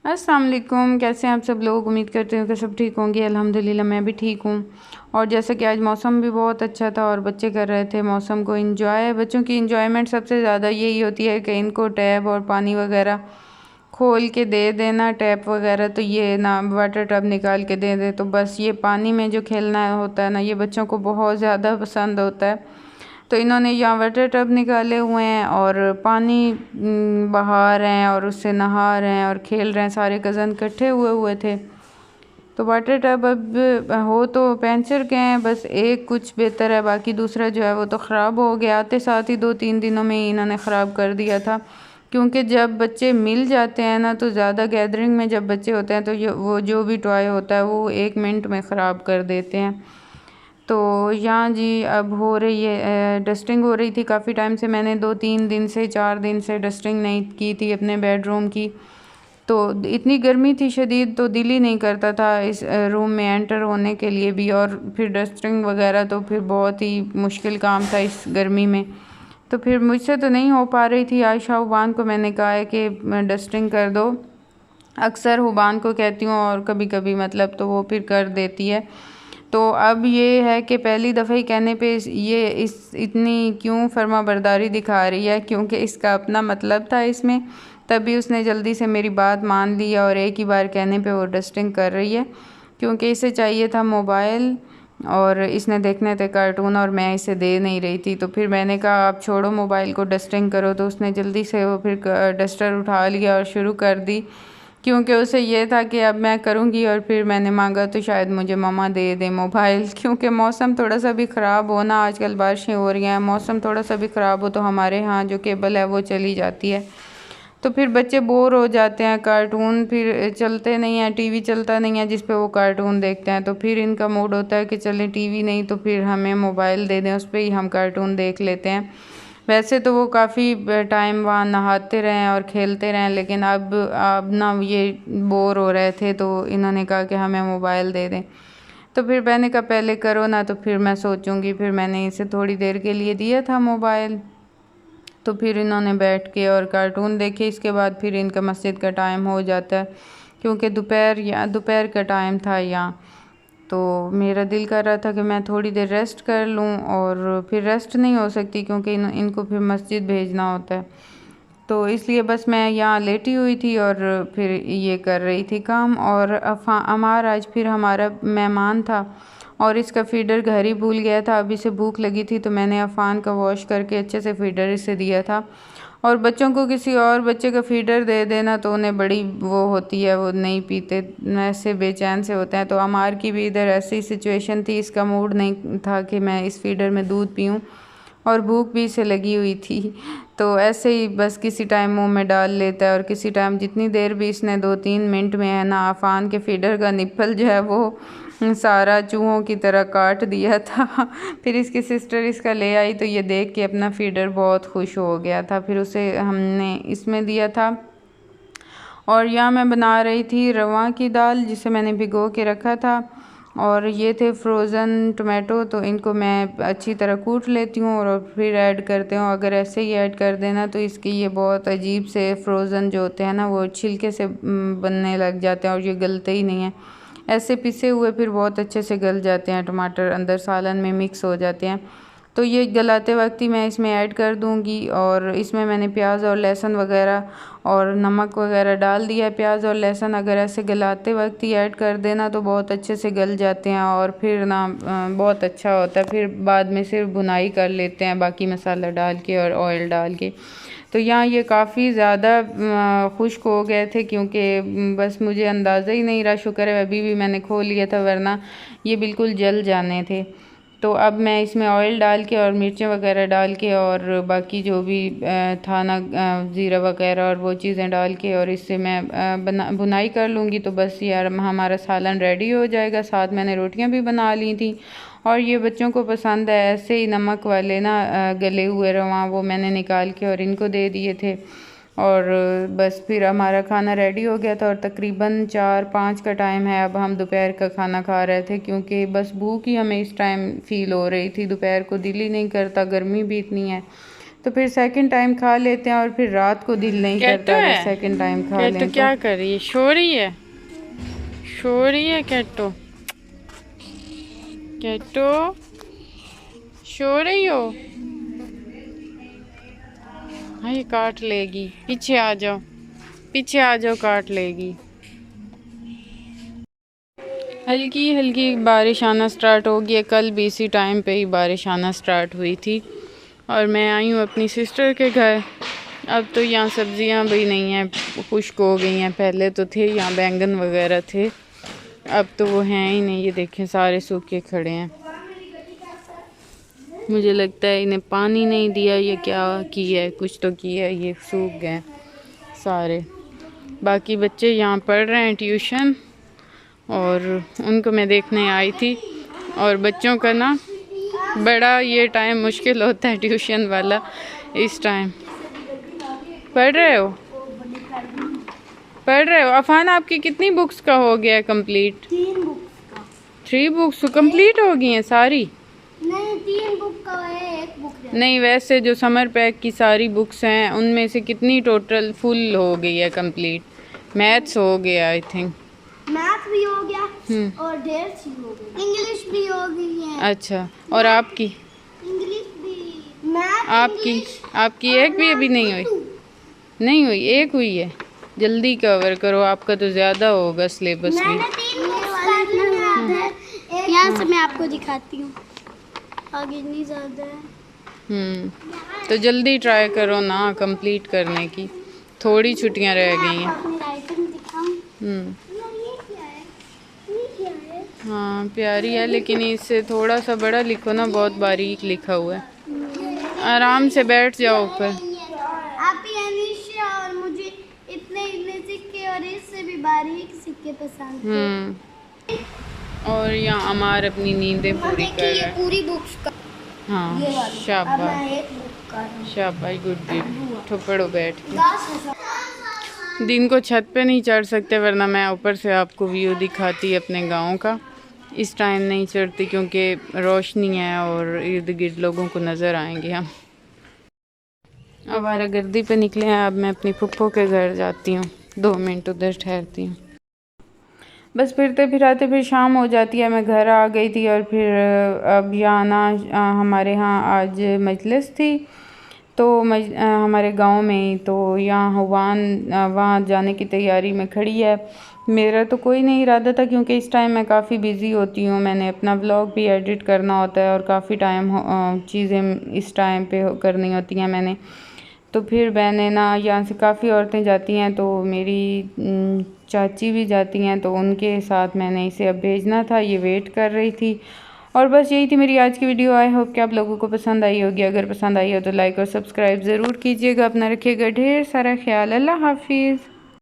अस्सलाम वालेकुम। कैसे हैं आप सब लोग? उम्मीद करते हो कि सब ठीक होंगे। अल्हम्दुलिल्लाह मैं भी ठीक हूँ। और जैसा कि आज मौसम भी बहुत अच्छा था और बच्चे कर रहे थे मौसम को इंजॉय। बच्चों की इंजॉयमेंट सबसे ज़्यादा यही होती है कि इनको टैब और पानी वगैरह खोल के दे देना, टैप वगैरह, तो ये ना वाटर टब निकाल के दे दे तो बस ये पानी में जो खेलना होता है ना, ये बच्चों को बहुत ज़्यादा पसंद होता है। तो इन्होंने यहाँ वाटर टब निकाले हुए हैं और पानी बहा रहे हैं और उससे नहा रहे हैं और खेल रहे हैं। सारे कज़न इकट्ठे हुए हुए थे। तो वाटर टब अब हो तो पंचर के हैं, बस एक कुछ बेहतर है, बाकी दूसरा जो है वो तो ख़राब हो गया। आते साथ ही 2-3 दिनों में ही इन्होंने ख़राब कर दिया था। क्योंकि जब बच्चे मिल जाते हैं ना, तो ज़्यादा गैदरिंग में जब बच्चे होते हैं तो वो जो भी टॉय होता है वो 1 मिनट में ख़राब कर देते हैं। तो यहाँ जी अब हो रही है डस्टिंग हो रही थी। काफ़ी टाइम से मैंने 2-3 दिन से 4 दिन से डस्टिंग नहीं की थी अपने बेडरूम की। तो इतनी गर्मी थी शदीद, तो दिल ही नहीं करता था इस रूम में एंटर होने के लिए भी। और फिर डस्टिंग वगैरह तो फिर बहुत ही मुश्किल काम था इस गर्मी में। तो फिर मुझसे तो नहीं हो पा रही थी। आयशा हुबान को मैंने कहा है कि डस्टिंग कर दो। अक्सर हुबान को कहती हूँ और कभी कभी मतलब तो वो फिर कर देती है। तो अब ये है कि पहली दफ़ा ही कहने पे ये इस इतनी क्यों फर्माबरदारी दिखा रही है, क्योंकि इसका अपना मतलब था इसमें। तभी उसने जल्दी से मेरी बात मान ली और एक ही बार कहने पे वो डस्टिंग कर रही है। क्योंकि इसे चाहिए था मोबाइल और इसने देखने थे कार्टून और मैं इसे दे नहीं रही थी। तो फिर मैंने कहा आप छोड़ो मोबाइल को, डस्टिंग करो। तो उसने जल्दी से वो फिर डस्टर उठा लिया और शुरू कर दी। क्योंकि उसे ये था कि अब मैं करूँगी और फिर मैंने मांगा तो शायद मुझे मम्मा दे दे मोबाइल। क्योंकि मौसम थोड़ा सा भी ख़राब हो ना, आजकल बारिशें हो रही हैं, मौसम थोड़ा सा भी ख़राब हो तो हमारे यहाँ जो केबल है वो चली जाती है। तो फिर बच्चे बोर हो जाते हैं, कार्टून फिर चलते नहीं हैं, टीवी चलता नहीं है जिस पे वो कार्टून देखते हैं। तो फिर इनका मूड होता है कि चलें टीवी नहीं तो फिर हमें मोबाइल दे दें, उस पर ही हम कार्टून देख लेते हैं। वैसे तो वो काफ़ी टाइम वहाँ नहाते रहें और खेलते रहें, लेकिन अब ना ये बोर हो रहे थे तो इन्होंने कहा कि हमें मोबाइल दे दें। तो फिर मैंने कहा पहले करो ना तो फिर मैं सोचूंगी। फिर मैंने इसे थोड़ी देर के लिए दिया था मोबाइल। तो फिर इन्होंने बैठ के और कार्टून देखे। इसके बाद फिर इनका मस्जिद का टाइम हो जाता है, क्योंकि दोपहर का टाइम था यहाँ। तो मेरा दिल कर रहा था कि मैं थोड़ी देर रेस्ट कर लूँ, और फिर रेस्ट नहीं हो सकती क्योंकि इनको फिर मस्जिद भेजना होता है। तो इसलिए बस मैं यहाँ लेटी हुई थी और फिर ये कर रही थी काम। और अमार आज फिर हमारा मेहमान था और इसका फीडर घर ही भूल गया था। अब इसे भूख लगी थी तो मैंने अफ़ान का वॉश करके अच्छे से फीडर इसे दिया था। और बच्चों को किसी और बच्चे का फीडर दे देना तो उन्हें बड़ी वो होती है, वो नहीं पीते, ऐसे बेचैन से होते हैं। तो अमार की भी इधर ऐसी सिचुएशन थी, इसका मूड नहीं था कि मैं इस फीडर में दूध पीऊँ और भूख भी इसे लगी हुई थी। तो ऐसे ही बस किसी टाइम मुंह में डाल लेता है और किसी टाइम जितनी देर भी इसने 2-3 मिनट में है ना अफ़ान के फीडर का निप्पल जो है वो सारा चूहों की तरह काट दिया था। फिर इसकी सिस्टर इसका ले आई तो ये देख के अपना फीडर बहुत खुश हो गया था। फिर उसे हमने इसमें दिया था। और यहाँ मैं बना रही थी रवा की दाल जिसे मैंने भिगो के रखा था। और ये थे फ्रोज़न टमाटो, तो इनको मैं अच्छी तरह कूट लेती हूँ और फिर ऐड करती हूँ। अगर ऐसे ही ऐड कर देना तो इसके ये बहुत अजीब से फ्रोज़न जो होते हैं ना वो छिलके से बनने लग जाते हैं और ये गलते ही नहीं हैं। ऐसे पिसे हुए फिर बहुत अच्छे से गल जाते हैं, टमाटर अंदर सालन में मिक्स हो जाते हैं। तो ये गलाते वक्त ही मैं इसमें ऐड कर दूंगी। और इसमें मैंने प्याज और लहसुन वगैरह और नमक वगैरह डाल दिया है। प्याज और लहसुन अगर ऐसे गलाते वक्त ही ऐड कर देना तो बहुत अच्छे से गल जाते हैं और फिर ना बहुत अच्छा होता है। फिर बाद में सिर्फ भुनाई कर लेते हैं बाकी मसाला डाल के और ऑयल डाल के। तो यहाँ ये काफ़ी ज़्यादा खुश्क हो गए थे क्योंकि बस मुझे अंदाज़ा ही नहीं रहा। शुक्र है अभी भी मैंने खोल लिया था, वरना ये बिल्कुल जल जाने थे। तो अब मैं इसमें ऑयल डाल के और मिर्चें वगैरह डाल के और बाकी जो भी था ना ज़ीरा वगैरह और वो चीज़ें डाल के और इससे मैं भुनाई कर लूँगी। तो बस यार हमारा सालन रेडी हो जाएगा। साथ मैंने रोटियां भी बना ली थी और ये बच्चों को पसंद है ऐसे ही नमक वाले ना गले हुए रवा, वो मैंने निकाल के और इनको दे दिए थे। और बस फिर हमारा खाना रेडी हो गया था और तकरीबन 4-5 का टाइम है। अब हम दोपहर का खाना खा रहे थे क्योंकि बस भूख ही हमें इस टाइम फ़ील हो रही थी। दोपहर को दिल ही नहीं करता, गर्मी भी इतनी है। तो फिर सेकंड टाइम खा लेते हैं और फिर रात को दिल नहीं करता अगर सेकंड टाइम खा लें। तो क्या कर रही है? सो रही है, सो रही है कैटो, कैटो सो रही हो? हाँ ये काट लेगी, पीछे आ जाओ, पीछे आ जाओ, काट लेगी। हल्की हल्की बारिश आना स्टार्ट हो गई है। कल भी इसी टाइम पे ही बारिश आना स्टार्ट हुई थी और मैं आई हूँ अपनी सिस्टर के घर। अब तो यहाँ सब्जियाँ भी नहीं हैं, खुश्क हो गई हैं। पहले तो थे यहाँ बैंगन वगैरह थे, अब तो वो हैं ही नहीं। ये देखें सारे सूखे खड़े हैं। मुझे लगता है इन्हें पानी नहीं दिया, ये क्या किया है, कुछ तो किया है, ये सूख गए सारे। बाकी बच्चे यहाँ पढ़ रहे हैं ट्यूशन और उनको मैं देखने आई थी। और बच्चों का ना बड़ा ये टाइम मुश्किल होता है, ट्यूशन वाला। इस टाइम पढ़ रहे हो, पढ़ रहे हो? अफान आपकी कितनी बुक्स का हो गया कंप्लीट? 3 बुक्स का। 3 बुक्स कंप्लीट हो गई हैं सारी? नहीं 3 बुक का है, 1 बुक है। नहीं, वैसे जो समर पैक की सारी बुक्स हैं उनमें से कितनी टोटल फुल हो गई है कंप्लीट? मैथ्स हो गया आई थिंक, मैथ भी हो गया और ढेर सी हो गई, इंग्लिश भी हो गई है। अच्छा, और आपकी? इंग्लिश भी, मैथ, आपकी एक भी अभी नहीं हुई? नहीं हुई, एक हुई है। जल्दी कवर करो, आपका तो ज़्यादा होगा सिलेबस भी। मैंने 3 बुक्स यहाँ से मैं आपको दिखाती हूँ, आगे नहीं ज़्यादा है। तो जल्दी ट्राई करो ना कंप्लीट करने की, थोड़ी छुट्टियां रह गई हैं। अपनी राइटिंग दिखाऊं? हाँ प्यारी है, लेकिन इससे थोड़ा सा बड़ा लिखो ना, बहुत बारीक लिखा हुआ है। आराम से बैठ जाओ ऊपर। आप ही अनीशा, और मुझे इतने इतने सिक्के और इससे भी बारीक सिक्के पसंद हैं। और यहाँ अमार अपनी नींदें पूरी कर रहा है। पूरी बुक्स का। हाँ शाबाश, शाबाश, गुड बेबी। तो पढ़ो बैठ के। दिन को छत पे नहीं चढ़ सकते, वरना मैं ऊपर से आपको व्यू दिखाती अपने गांव का। इस टाइम नहीं चढ़ती क्योंकि रोशनी है और इर्द गिर्द लोगों को नज़र आएंगे हम। आवारागर्दी पे निकले हैं। अब मैं अपनी फुप्पो के घर जाती हूँ, 2 मिनट उधर ठहरती हूँ। बस फिरते फिराते फिर शाम हो जाती है। मैं घर आ गई थी और फिर अब यहाँ ना हमारे यहाँ आज मजलिस थी, तो हमारे गांव में ही, तो यहाँ वहाँ जाने की तैयारी में खड़ी है। मेरा तो कोई नहीं इरादा था क्योंकि इस टाइम मैं काफ़ी बिज़ी होती हूँ। मैंने अपना व्लॉग भी एडिट करना होता है और काफ़ी टाइम चीज़ें इस टाइम पे करनी होती हैं मैंने। तो फिर मैंने ना यहाँ से काफ़ी औरतें जाती हैं, तो मेरी चाची भी जाती हैं, तो उनके साथ मैंने इसे अब भेजना था। ये वेट कर रही थी। और बस यही थी मेरी आज की वीडियो। आई होप कि आप लोगों को पसंद आई होगी। अगर पसंद आई हो तो लाइक और सब्सक्राइब ज़रूर कीजिएगा। अपना रखिएगा ढेर सारा ख्याल। अल्लाह हाफिज़।